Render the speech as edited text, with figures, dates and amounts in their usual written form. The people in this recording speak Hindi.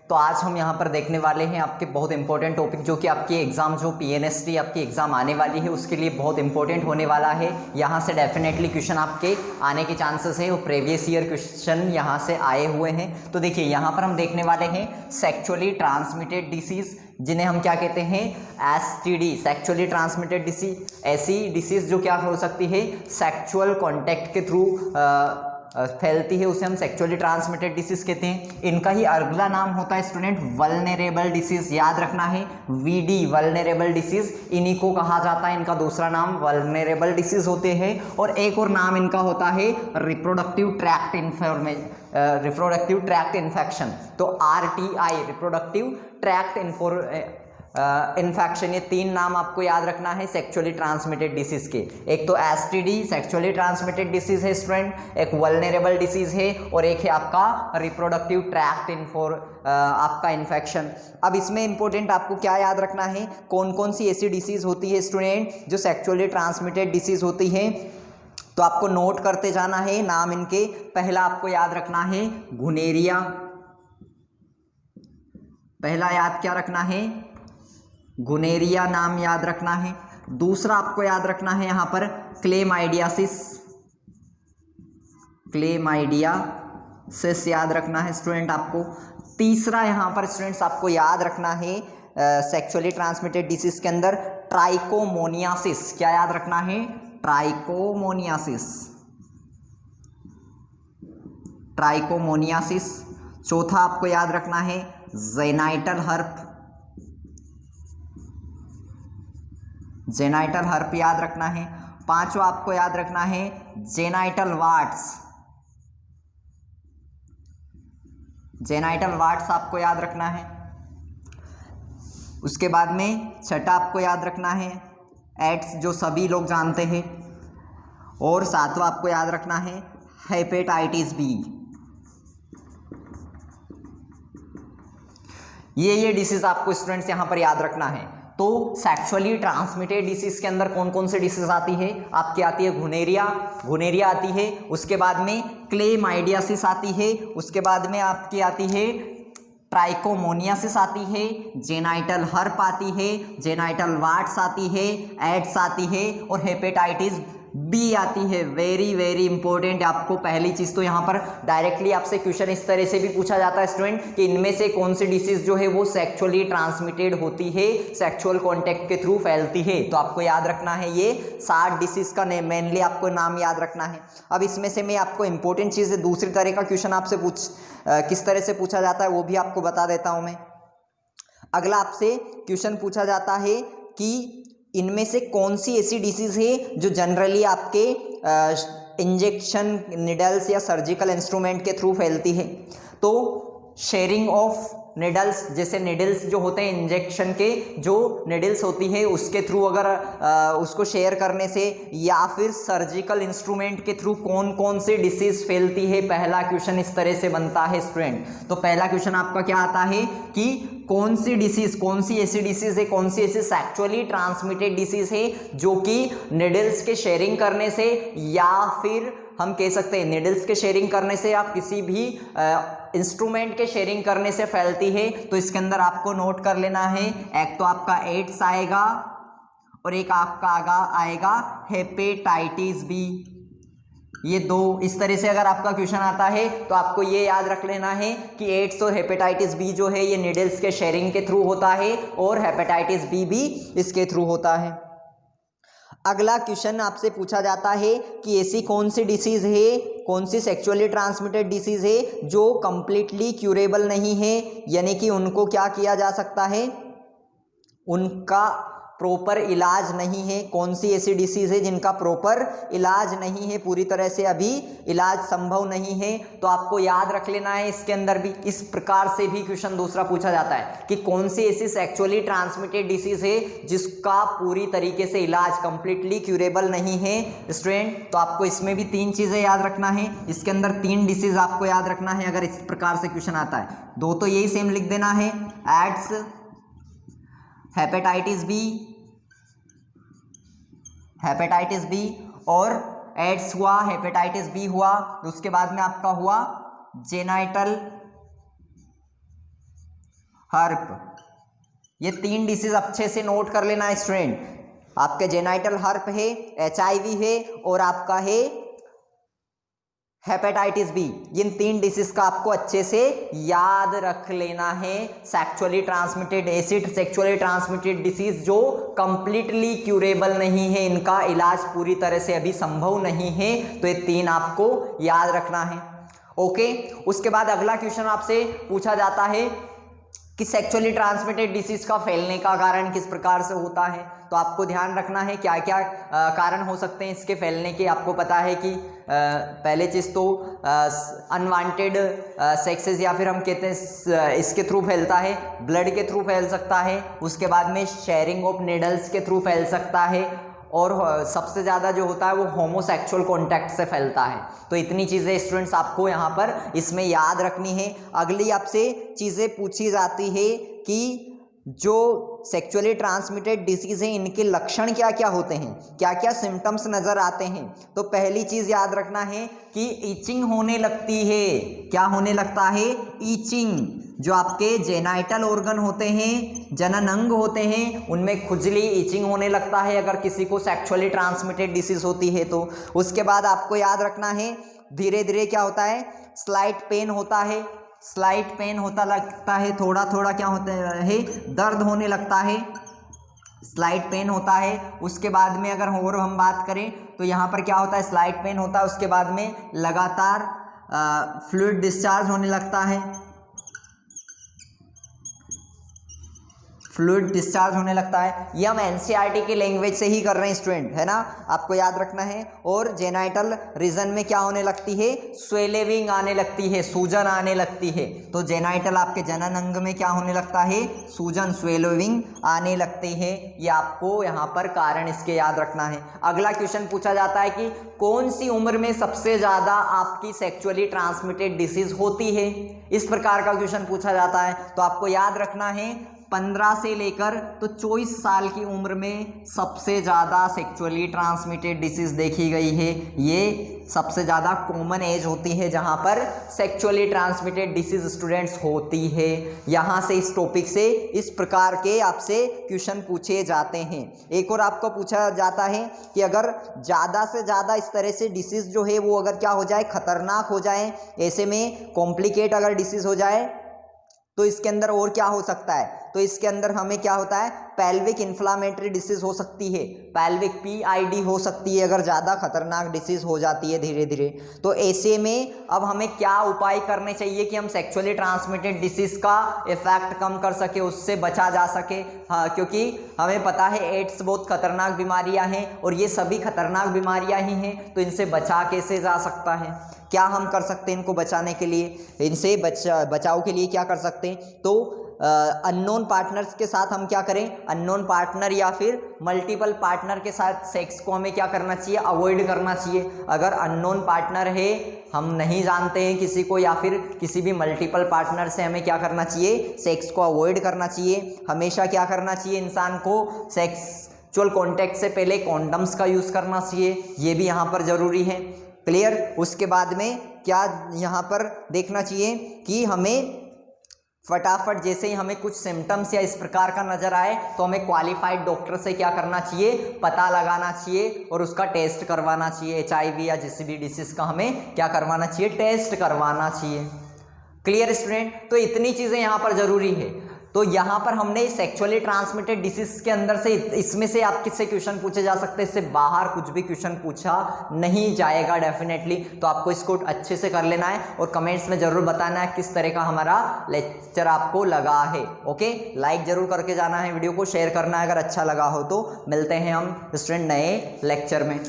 तो आज हम यहाँ पर देखने वाले हैं आपके बहुत इंपॉर्टेंट टॉपिक, जो कि आपके एग्जाम जो PNST आपकी एग्जाम आने वाली है उसके लिए बहुत इंपॉर्टेंट होने वाला है। यहाँ से डेफिनेटली क्वेश्चन आपके आने के चांसेस है, वो प्रीवियस ईयर क्वेश्चन यहाँ से आए हुए हैं। तो देखिए यहाँ पर हम देखने वाले हैं सेक्चुअली ट्रांसमिटेड डिसीज, जिन्हें हम क्या कहते हैं, STD, सेक्चुअली ट्रांसमिटेड डिसीज। ऐसी डिसीज जो क्या हो सकती है, सेक्चुअल कॉन्टैक्ट के थ्रू फैलती है, उसे हम सेक्चुअली ट्रांसमिटेड डिसीज कहते हैं। इनका ही अगला नाम होता है स्टूडेंट वल्नरेबल डिसीज, याद रखना है VD, वल्नरेबल डिसीज, इन्हीं को कहा जाता है। इनका दूसरा नाम वल्नरेबल डिसीज होते हैं। और एक और नाम इनका होता है रिप्रोडक्टिव ट्रैक्ट इन्फेक्शन, तो RTI, रिप्रोडक्टिव ट्रैक्ट इन्फेक्शन। ये तीन नाम आपको याद रखना है सेक्चुअली ट्रांसमिटेड डिसीज के। एक तो STD सेक्चुअली ट्रांसमिटेड डिसीज है स्टूडेंट, एक वल्नरेबल डिसीज है, और एक है आपका रिप्रोडक्टिव ट्रैक्ट आपका इन्फेक्शन। अब इसमें इंपॉर्टेंट आपको क्या याद रखना है, कौन कौन सी ऐसी डिसीज होती है स्टूडेंट जो सेक्चुअली ट्रांसमिटेड डिसीज होती है। तो आपको नोट करते जाना है नाम इनके। पहला आपको याद रखना है गुनेरिया, पहला याद क्या रखना है, गुनेरिया नाम याद रखना है। दूसरा आपको याद रखना है यहाँ पर क्लेमाइडियासिस, क्लेमाइडियासिस याद रखना है स्टूडेंट आपको। तीसरा यहाँ पर स्टूडेंट्स आपको याद रखना है सेक्सुअली ट्रांसमिटेड डिसीज के अंदर ट्राइकोमोनियासिस, क्या याद रखना है, ट्राइकोमोनियासिस, ट्राइकोमोनियासिस। चौथा आपको याद रखना है जेनाइटल हर्प, जेनाइटल हर्प याद रखना है। पांचवा आपको याद रखना है जेनाइटल वार्ट्स, जेनाइटल वार्ट्स आपको याद रखना है। उसके बाद में छठा आपको याद रखना है एड्स, जो सभी लोग जानते हैं। और सातवां आपको याद रखना है हेपेटाइटिस बी। ये डिसीज आपको स्टूडेंट्स यहां पर याद रखना है। तो सेक्सुअली ट्रांसमिटेड डिसीज के अंदर कौन कौन से डिसीज आती है, आपकी आती है गुनेरिया आती है, उसके बाद में क्लेमाइडियासिस आती है, उसके बाद में आपकी आती है ट्राइकोमोनियासिस आती है, जेनाइटल हर्प आती है, जेनाइटल वार्ट्स आती है, एड्स आती है, और हेपेटाइटिस बी आती है। Very very important. आपको पहली चीज तो यहाँ पर डायरेक्टली आपसे क्वेश्चन इस तरह से भी पूछा जाता है स्टूडेंट कि इनमें से कौन सी डिसीज जो है वो सेक्सुअली ट्रांसमिटेड होती है, सेक्सुअल कांटेक्ट के थ्रू फैलती है। तो आपको याद रखना है ये 60 डिसीज का मेनली आपको नाम याद रखना है। अब इसमें से मैं आपको इंपॉर्टेंट चीज दूसरी तरह का क्वेश्चन आपसे किस तरह से पूछा जाता है वो भी आपको बता देता हूं मैं। अगला आपसे क्वेश्चन पूछा जाता है कि इनमें से कौन सी ऐसी डिसीज है जो जनरली आपके इंजेक्शन निडल्स या सर्जिकल इंस्ट्रूमेंट के थ्रू फैलती है। तो शेयरिंग ऑफ निडल्स, जैसे निडल्स जो होते हैं इंजेक्शन के, जो निडल्स होती है उसके थ्रू अगर उसको शेयर करने से, या फिर सर्जिकल इंस्ट्रूमेंट के थ्रू कौन कौन सी डिसीज फैलती है, पहला क्वेश्चन इस तरह से बनता है स्टूडेंट। तो पहला क्वेश्चन आपका क्या आता है कि कौन सी डिसीज, कौन सी ऐसी डिसीज है, कौन सी ऐसी सेक्सुअली ट्रांसमिटेड डिसीज है जो कि निडल्स के शेयरिंग करने से, या फिर हम कह सकते हैं निडल्स के शेयरिंग करने से या किसी भी इंस्ट्रूमेंट के शेयरिंग करने से फैलती है। तो इसके अंदर आपको नोट कर लेना है, एक तो आपका एड्स आएगा और एक आपका आएगा हेपेटाइटिस बी। ये दो इस तरह से अगर आपका क्वेश्चन आता है तो आपको ये याद रख लेना है कि एड्स और हेपेटाइटिस बी जो है ये निडल्स के शेयरिंग के थ्रू होता है, और हेपेटाइटिस बी भी इसके थ्रू होता है। अगला क्वेश्चन आपसे पूछा जाता है कि ऐसी कौन सी डिसीज है, कौन सी सेक्सुअली ट्रांसमिटेड डिसीज है जो कंप्लीटली क्यूरेबल नहीं है, यानी कि उनको क्या किया जा सकता है, उनका प्रॉपर इलाज नहीं है। कौन सी ऐसी डिसीज है जिनका प्रॉपर इलाज नहीं है, पूरी तरह से अभी इलाज संभव नहीं है। तो आपको याद रख लेना है इसके अंदर भी इस प्रकार से भी क्वेश्चन दूसरा पूछा जाता है कि कौन सी ऐसी सेक्सुअली ट्रांसमिटेड डिसीज है जिसका पूरी तरीके से इलाज कंप्लीटली क्यूरेबल नहीं है स्टूडेंट। तो आपको इसमें भी तीन चीजें याद रखना है, इसके अंदर तीन डिसीज आपको याद रखना है अगर इस प्रकार से क्वेश्चन आता है। दो तो यही सेम लिख देना है, एड्स, हेपेटाइटिस बी और एड्स हुआ, हेपेटाइटिस बी हुआ, उसके बाद में आपका हुआ जेनाइटल हर्प, ये 3 डिसीज अच्छे से नोट कर लेना स्टूडेंट। आपके जेनाइटल हर्प है, HIV है और आपका है हेपेटाइटिस बी। इन 3 डिसीज का आपको अच्छे से याद रख लेना है। Sexually transmitted acid, sexually transmitted disease जो कंप्लीटली क्यूरेबल नहीं है, इनका इलाज पूरी तरह से अभी संभव नहीं है, तो ये 3 आपको याद रखना है। ओके, उसके बाद अगला क्वेश्चन आपसे पूछा जाता है कि सेक्सुअली ट्रांसमिटेड डिसीज का फैलने का कारण किस प्रकार से होता है। तो आपको ध्यान रखना है क्या क्या कारण हो सकते हैं इसके फैलने के। आपको पता है कि पहले चीज़ तो अनवांटेड सेक्सेस या फिर हम कहते हैं इसके थ्रू फैलता है, ब्लड के थ्रू फैल सकता है, उसके बाद में शेयरिंग ऑफ निडल्स के थ्रू फैल सकता है, और सबसे ज़्यादा जो होता है वो होमोसेक्सुअल कॉन्टैक्ट से फैलता है। तो इतनी चीज़ें स्टूडेंट्स आपको यहाँ पर इसमें याद रखनी है। अगली आपसे चीज़ें पूछी जाती है कि जो सेक्सुअली ट्रांसमिटेड डिसीज़ हैं इनके लक्षण क्या क्या होते हैं, क्या क्या सिम्टम्स नज़र आते हैं। तो पहली चीज़ याद रखना है कि ईचिंग होने लगती है। क्या होने लगता है? ईचिंग। जो आपके जेनाइटल ऑर्गन होते हैं, जनन अंग होते हैं, उनमें खुजली, ईचिंग होने लगता है अगर किसी को सेक्सुअली ट्रांसमिटेड डिसीज़ होती है तो। उसके बाद आपको याद रखना है धीरे धीरे क्या होता है, स्लाइट पेन होता है, स्लाइट पेन होता लगता है, थोड़ा थोड़ा क्या होता है, दर्द होने लगता है, स्लाइट पेन होता है। उसके बाद में अगर और हम बात करें तो यहाँ पर क्या होता है, स्लाइट पेन होता है, उसके बाद में लगातार फ्लूइड डिस्चार्ज होने लगता है, फ्लूइड डिस्चार्ज होने लगता है। ये हम एनसीईआरटी की लैंग्वेज से ही कर रहे हैं स्टूडेंट, है ना, आपको याद रखना है। और जेनाइटल रीजन में क्या होने लगती है, स्वेलिंग आने लगती है, सूजन आने लगती है। तो जेनाइटल आपके जनन अंग में क्या होने लगता है, सूजन, स्वेलिंग आने लगती है। ये आपको यहाँ पर कारण इसके याद रखना है। अगला क्वेश्चन पूछा जाता है कि कौन सी उम्र में सबसे ज़्यादा आपकी सेक्सुअली ट्रांसमिटेड डिसीज होती है। इस प्रकार का क्वेश्चन पूछा जाता है। तो आपको याद रखना है 15 से लेकर तो 24 साल की उम्र में सबसे ज़्यादा सेक्सुअली ट्रांसमिटेड डिसीज़ देखी गई है। ये सबसे ज़्यादा कॉमन एज होती है जहाँ पर सेक्सुअली ट्रांसमिटेड डिसीज़ स्टूडेंट्स होती है। यहाँ से इस टॉपिक से इस प्रकार के आपसे क्वेश्चन पूछे जाते हैं। एक और आपको पूछा जाता है कि अगर ज़्यादा से ज़्यादा इस तरह से डिसीज़ जो है वो अगर क्या हो जाए, खतरनाक हो जाए, ऐसे में कॉम्प्लिकेट अगर डिसीज़ हो जाए तो इसके अंदर और क्या हो सकता है। तो इसके अंदर हमें क्या होता है, पेल्विक इन्फ्लामेटरी डिसीज हो सकती है, पेल्विक PID हो सकती है अगर ज़्यादा खतरनाक डिसीज हो जाती है धीरे धीरे। तो ऐसे में अब हमें क्या उपाय करने चाहिए कि हम सेक्सुअली ट्रांसमिटेड डिसीज का इफेक्ट कम कर सके, उससे बचा जा सके। हाँ, क्योंकि हमें पता है एड्स बहुत खतरनाक बीमारियां हैं और ये सभी खतरनाक बीमारियां ही हैं। तो इनसे बचा कैसे जा सकता है, क्या हम कर सकते हैं इनको बचाने के लिए, इनसे बचाव के लिए क्या कर सकते हैं। तो अननोन पार्टनर्स के साथ हम क्या करें, अननोन पार्टनर या फिर मल्टीपल पार्टनर के साथ सेक्स को हमें क्या करना चाहिए, अवॉइड करना चाहिए। अगर अननोन पार्टनर है, हम नहीं जानते हैं किसी को, या फिर किसी भी मल्टीपल पार्टनर से हमें क्या करना चाहिए, सेक्स को अवॉइड करना चाहिए। हमेशा क्या करना चाहिए, इंसान को सेक्सुअल कॉन्टैक्ट से पहले कॉन्डम्स का यूज़ करना चाहिए, ये भी यहाँ पर ज़रूरी है। क्लियर। उसके बाद में क्या यहाँ पर देखना चाहिए कि हमें फटाफट जैसे ही हमें कुछ सिम्टम्स या इस प्रकार का नजर आए तो हमें क्वालिफाइड डॉक्टर से क्या करना चाहिए, पता लगाना चाहिए और उसका टेस्ट करवाना चाहिए। HIV या किसी भी डिसीज का हमें क्या करवाना चाहिए, टेस्ट करवाना चाहिए। Clear student. तो इतनी चीज़ें यहाँ पर जरूरी है। तो यहाँ पर हमने सेक्सुअली ट्रांसमिटेड डिसीज के अंदर से, इसमें से आप किससे क्वेश्चन पूछे जा सकते हैं, इससे बाहर कुछ भी क्वेश्चन पूछा नहीं जाएगा डेफिनेटली। तो आपको इसको अच्छे से कर लेना है और कमेंट्स में जरूर बताना है किस तरह का हमारा लेक्चर आपको लगा है। ओके, लाइक जरूर करके जाना है, वीडियो को शेयर करना है अगर अच्छा लगा हो तो। मिलते हैं हम स्टूडेंट नए लेक्चर में।